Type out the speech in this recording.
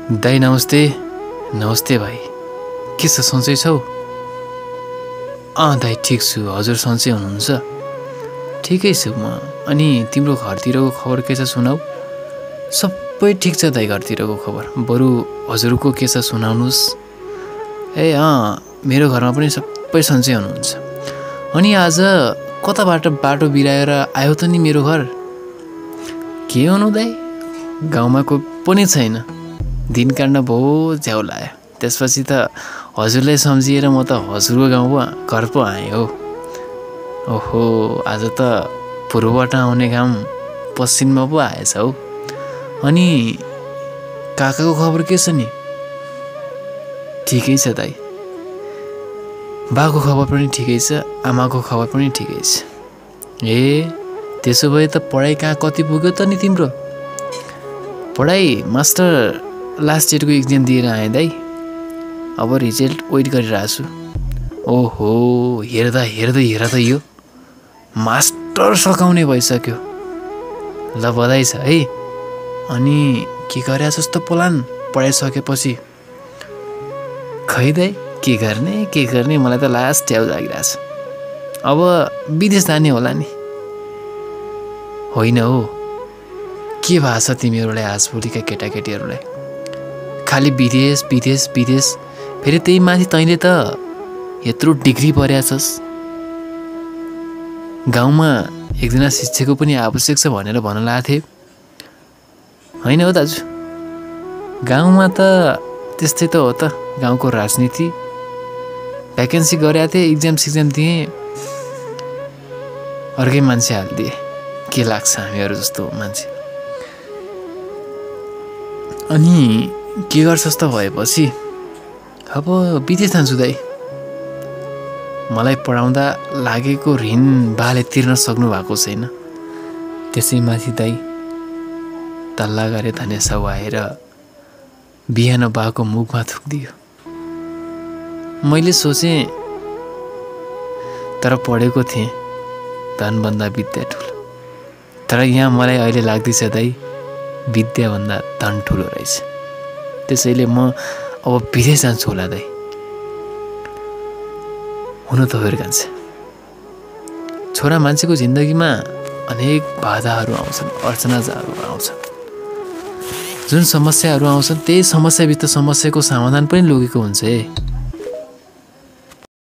दाइ नमस्ते। नमस्ते भाइ, के छ सन्चै छौ? दाइ ठिक छु, हजुर सन्चै हुनुहुन्छ? ठिकै छु म। अनि तिम्रो घरतिरको खबर के छ सुनाऊ? सबै ठिक छ दाइ, घरतिरको खबर। बरु हजुरको के छ सुनाउनुहोस्। मेरो घरमा पनि सबै सन्चै हुनुहुन्छ। अनि आज कताबाट बाटो बिराएर आयो त नि मेरो घर? के हुनु दाइ, गाउँमा कोही पनि छैन। दिन काट्न बहुत झ्याउ लाग्यो। त्यसपछि त हजुरलाई सम्झिएर म त हजुरको घर पो आएँ हो। ओहो, आज त पूर्वबाट आउने घाम पश्चिममा पो आएछ हौ। अनि काकाको खबर के छ नि? ठिकै छ दाइ। बाको खबर पनि ठिकै छ, आमाको खबर पनि ठिकै छ। त्यसो भए त पढाइ कहाँ कति पुग्यो त नि तिम्रो? पढाइ मास्टर लास्ट इयरको इक्जाम दिएर आएँ दाइ। अब रिजल्ट वेट गरिरहेको छु। ओहो, हेर त यो मास्टर सकाउने भइसक्यो। ल बधाई छ है। अनि के गरे जस्तो प्लान पढाइसकेपछि? खै दाइ, के गर्ने मलाई त लास्ट ट्याउ लागिरहेछ। अब विदेश जाने होला नि। होइन हो, के भएको छ तिमीहरूलाई आजभोलिका केटाकेटीहरूलाई? खालि विदेश। फेरि त्यही माथि तैँले त यत्रो डिग्री पढ्या छस्। गाउँमा एकजना शिक्षकको पनि आवश्यक छ भनेर भन्न लागेको थिएँ। होइन हो दाजु, गाउँमा त त्यस्तै त हो त। गाउँको राजनीति, भ्याकेन्सी गरेका थिएँ, इक्जाम दिएँ, अर्कै मान्छे हालिदिए। के लाग्छ हामीहरू जस्तो मान्छे? अनि के गर्छस् त भएपछि? अब विदेश जान्छु दाइ। मलाई पढाउँदा लागेको ऋण बाले तिर्न सक्नु भएको छैन। त्यसै माथि दाइ तल्ला गरे धने सब आएर बिहान बाको मुखमा थुक्दियो। मैले सोचेँ, तर पढेको थिएँ धनभन्दा विद्या ठुलो। तर यहाँ मलाई अहिले लाग्दैछ दाइ, विद्याभन्दा धन ठुलो रहेछ। त्यसैले म अब विदेश जान्छु होला दाइ। हुन त हो कान्छे, छोरा मान्छेको जिन्दगीमा अनेक बाधाहरू आउँछन्, अडचनाहरू आउँछन्। जुन समस्याहरू आउँछन् त्यही समस्याभित्र समस्याको समाधान पनि लुकेको हुन्छ।